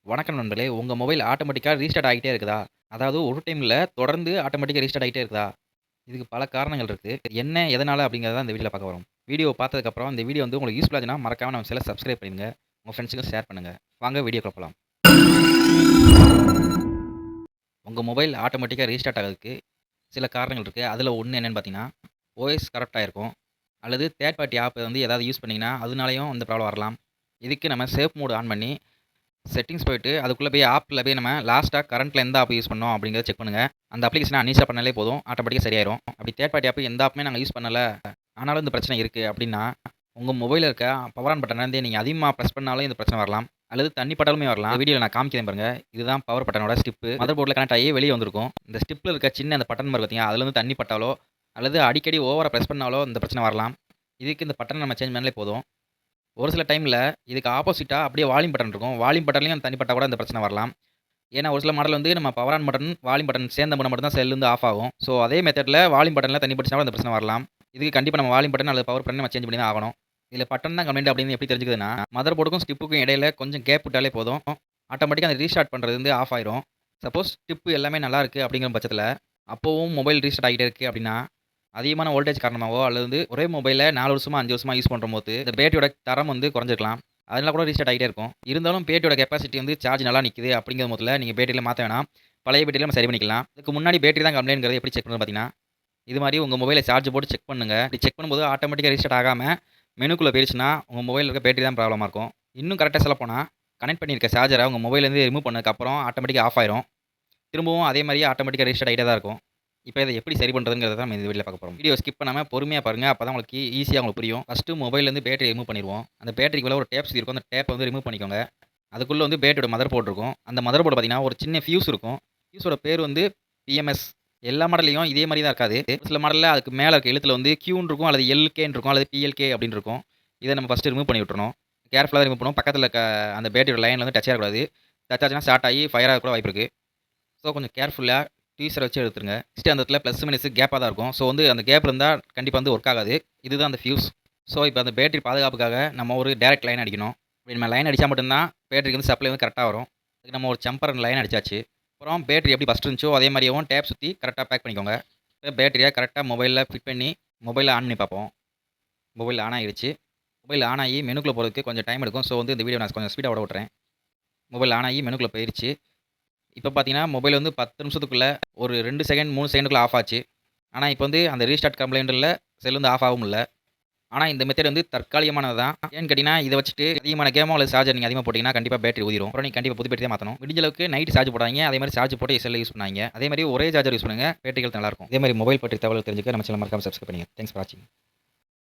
வணக்கம் நண்பர்களே! உங்க மொபைல் ஆட்டோமேட்டிக்கா ரீஸ்டார்ட் ஆகிட்டே இருக்குதா? அதாவது ஒரு டைம்ல தொடர்ந்து ஆட்டோமேட்டிக்கா ரீஸ்டார்ட் ஆகிட்டே இருக்குதா? இதுக்கு பல காரணங்கள் இருக்கு. என்ன, எதனால அப்படிங்கிறத தான் இந்த வீடியோல பார்க்க போறோம். வீடியோவ பார்த்ததுக்கப்புறம் இந்த வீடியோ வந்து உங்களுக்கு யூஸ்ஃபுல்லா இருந்துச்சுன்னா, மறக்காம நம்ம சேனல சப்ஸ்கிரைப் பண்ணிடுங்க. உங்க ஃப்ரெண்ட்ஸ்‌க்கும் ஷேர் பண்ணுங்க. வாங்க வீடியோக்குள்ள போலாம். உங்க மொபைல் ஆட்டோமேட்டிக்கா ரீஸ்டார்ட் ஆகுறதுக்கு சில காரணங்கள் இருக்கு. அதுல ஒண்ணு என்னன்னு பார்த்தீங்கன்னா, ஓஎஸ் கரப்ட்டா இருக்கும். அல்லது தேர்ட் பார்ட்டி ஆப் வந்து ஏதாவது யூஸ் பண்ணீங்கன்னா, அதனாலயும் இந்த ப்ராப்ளம் வரலாம். இதுக்கு நம்ம சேஃப் மோட் ஆன் பண்ணி செட்டிங்ஸ் போயிட்டு, அதுக்குள்ள போய் ஆப்ல போய் நம்ம லாஸ்ட்டா கரண்ட்ல எந்த ஆப் யூஸ் பண்ணோம் அப்படிங்கிறத செக் பண்ணுங்க. அந்த அப்ளிகேஷன அன்இன்ஸ்டால் பண்ணாலே போதும். ஆட்டோமேட்டிக்கா சரியாயிரும். அப்படி தேர்ட் பார்ட்டி ஆப் எந்த ஆப்புமே நாங்க யூஸ் பண்ணல. ஆனாலும் இந்த பிரச்சனை இருக்கு அப்படின்னா, உங்க மொபைல்ல இருக்க பவர் ஆன் பட்டன வந்து நீங்க அதிகமா பிரஸ் பண்ணாலும் இந்த பிரச்சனை வரலாம். அல்லது தண்ணி பட்டாலுமே வரலாம். இந்த வீடியோல நான் காமிக்கிறேன் பாருங்க. இதுதான் பவர் பட்டனோட ஸ்டிப்பு. மதர் போர்ட்ல கனெக்ட் ஆகி வெளிய வந்திருக்கும். இந்த ஸ்டிப்ல இருக்க சின்ன அந்த பட்டன் மாரி பார்த்தீங்களா, அதுல இருந்து தண்ணி பட்டாலோ, அல்லது அடிக்கடி ஓவரா பிரஸ் பண்ணாலோ இந்த பிரச்சனை வரலாம். இதுக்கு இந்த பட்டன நம்ம சேஞ்ச் பண்ணாலே போதும். ஒரு சில டைம்ல இதுக்கு ஆப்போசிட்டா அப்படியே வால்யூம் பட்டன் இருக்கும். வால்யூம் பட்டன்லயும் தனி பட்டா கூட இந்த பிரச்சனை வரலாம். ஏன்னா, ஒரு சில மாடல் வந்து நம்ம power on button, volume button சேர்ந்தா மட்டும் தான் செல் வந்து ஆஃப் ஆகும். ஸோ, அதே மெத்தட்ல வால்யூம் பட்டன்ல தண்ணி பட்டுச்சுனா கூட இந்த பிரச்சனை வரலாம். இதுக்கு கண்டிப்பா நம்ம வால்யூம் பட்டன் அல்லது பவர் பட்டன் நம்ம சேஞ்ச் பண்ணி தான் ஆகணும். இதுல பட்டன் தான் கம்ப்ளைண்ட் அப்படின்னு எப்படி தெரிஞ்சுக்குதுன்னா, மதர் போர்டுக்கும் ஸ்டிப்புக்கும் இடையில கொஞ்சம் கேப் விட்டாலே போதும். ஆட்டோமேட்டிக்கா அந்த ரீஸ்டார்ட் பண்றது வந்து ஆஃப் ஆயிரும். சப்போஸ் ஸ்டிப் எல்லாமே நல்லா இருக்கு அப்படிங்கிற பட்சத்துல, அப்பவும் மொபைல் ரீஸ்டார்ட் ஆகிட்டே இருக்கு அப்படின்னா, அதிகமான வோல்டேஜ் காரணமாவோ அல்லது வந்து ஒரே மொபைல 4 வருஷமா, 5 வருஷமா யூஸ் பண்ணும்போது, இந்த பேட்டரியோட தரம் வந்து குறைஞ்சிருக்கலாம். அதனால கூட ரீஸ்டார்ட் ஆகிட்டே இருக்கும். இருந்தாலும் பேட்டரியோட கெப்பாசிட்டி வந்து சார்ஜ் நல்லா நிக்குது அப்படிங்கிற பட்சத்துல நீங்க பேட்டரியில மாத்த வேணாம். பழைய பேட்டரியில நம்ம சரி பண்ணிக்கலாம். இதுக்கு முன்னாடி பேட்டரி தான் கம்ப்ளைண்ட்ங்கிறத எப்படி செக் பண்ணணும்னு பார்த்தீங்கன்னா, இது மாரி உங்க மொபைல சார்ஜ் போட்டு செக் பண்ணுங்க. இப்படி செக் பண்ணும்போது ஆட்டோமேட்டிக்கா ரீஸ்டார்ட் ஆகாம மெனுக்குள்ள போயிருச்சுன்னா, உங்க மொபைல்ல இருக்க பேட்டரி தான் ப்ராப்ளமா இருக்கும். இன்னும் கரெக்ட்டா சொல்லப்போனா, கனெக்ட் பண்ணியிருக்க சார்ஜர உங்க மொபைல்லேருந்து ரிமூவ் பண்ணதுக்கப்புறம் ஆட்டோமேட்டிக்கா ஆஃப் ஆயிரும். திரும்பவும் அதே மாரியே ஆட்டோமேட்டிக்கா ரீஸ்டார்ட் ஆயிட்டே தான் இருக்கும். இப்ப இத எப்படி சரி பண்றதுங்கிறத தான் நம்ம இந்த வீடியோல பார்க்க போறோம். வீடியோ ஸ்கிப் பண்ணாம பொறுமையா பாருங்க. அப்பதான் உங்களுக்கு ஈஸியா உங்களுக்கு புரியும். ஃபர்ஸ்ட்டு மொபைல்லேருந்து பேட்டரிய ரிமூவ் பண்ணிருவோம். அந்த பேட்டரிக்குள்ள ஒரு டேப் சுத்தி இருக்கும். அந்த டேப்ப வந்து ரிமூவ் பண்ணிக்கோங்க. அதுக்குள்ள வந்து பேட்டரியோட மதர் போர்ட் இருக்கும். அந்த மதர் போர்டு பார்த்தீங்கன்னா, ஒரு சின்ன ஃபியூஸ் இருக்கும். ஃபியூஸோட பேர் வந்து பிஎம்எஸ். எல்லா மாடல்லயும் இதே மாரி தான் இருக்காது. ஒரு சில மாடல்ல அதுக்கு மேல இருக்க எழுத்துல வந்து கியூன்னு இருக்கும், அல்லது எல்கேன்னு இருக்கும், அல்லது பிஎல்கே அப்படின்னு இருக்கும். இத நம்ம ஃபர்ஸ்ட்டு ரிமூவ் பண்ணி விட்டுறணும். கேர்ஃபுல்லா ரிமூவ் பண்ணணும். பக்கத்துல இருக்க அந்த பேட்டரியோட லைன்ல வந்து டச் ஆயிறக்கூடாது. டச் ஆச்சுன்னா ஷார்ட் ஆகி ஃபயர் ஆக கூட வாய்ப்பு இருக்கு. ஸோ, கொஞ்சம் கேர்ஃபுல்லா டீசர வச்சு எடுத்துருங்க. நெக்ஸ்ட்டு அந்த இடத்துல பிளஸ், மைனஸ் கேப்பா தான் இருக்கும். ஸோ, வந்து அந்த கேப் இருந்தா கண்டிப்பா வந்து ஒர்க் ஆகாது. இதுதான் அந்த ஃபியூஸ். ஸோ, இப்ப அந்த பேட்டரி பாதுகாப்புக்காக நம்ம ஒரு டைரக்ட் லைன் அடிக்கணும். இப்படி நம்ம லைன் அடிச்சா மட்டும் தான் பேட்டரிக்கு வந்து சப்ளை வந்து கரெக்ட்டா வரும். அதுக்கு நம்ம ஒரு ஜம்பர் லைன் அடிச்சாச்சு. அப்புறம் பேட்டரி எப்படி ஃபர்ஸ்ட் இருந்துச்சோ அதே மாரியேவும் டேப் சுத்தி கரெக்ட்டா பேக் பண்ணிக்கோங்க. இப்ப பேட்டரிய கரெக்ட்டா மொபைல்ல ஃபிட் பண்ணி மொபைல ஆன் பண்ணி பார்ப்போம். மொபைல் ஆன் ஆகிருச்சு. மொபைல் ஆன் ஆகி மெனுக்குள்ள போறதுக்கு கொஞ்சம் டைம் எடுக்கும். ஸோ, வந்து இந்த வீடியோ நான் கொஞ்சம் ஸ்பீடா ஓட விட்டுறேன். மொபைல் ஆன் ஆகி மெனுக்குள்ள போயிருச்சு. இப்ப பார்த்தீங்கன்னா, மொபைல் வந்து 10 நிமிஷத்துக்குள்ள ஒரு 2 செகண்ட், 3 செகண்டுக்குள்ள ஆஃப் ஆச்சு. ஆனா, இப்ப வந்து அந்த ரீஸ்டார்ட் கம்ப்ளைண்ட் இல்ல. செல் வந்து ஆஃப் ஆகவும் இல்ல. ஆனா, இந்த மெத்தட் வந்து தற்காலிகமானது தான். ஏன்னு கேட்டீங்கன்னா, இத வச்சுட்டு அதிகமான கேமோ அல்லது சார்ஜர் நீங்க அதிகமா போட்டீங்கன்னா, கண்டிப்பா பேட்டரி ஊதிரும். அப்புறம் நீங்க கண்டிப்பா புது பேட்டரி தான் மாத்தணும். முடிஞ்ச அளவுக்கு நைட் சார்ஜ் போடாதீங்க. அதே மாரி சார்ஜ் போட்டு செல்ல யூஸ் பண்ணாதீங்க. அதே மாரி ஒரே சார்ஜர் யூஸ் பண்ணுங்க. பேட்டரி ஹெல்த் நல்லாருக்கும். இதே மாரி மொபைல் பற்றி தகவல் தெரிஞ்சுக்க நம்ம சேனல மறக்காம சப்ஸ்கிரைப் பண்ணுங்க. தேங்க்ஸ் ஃபார் வாட்சிங்.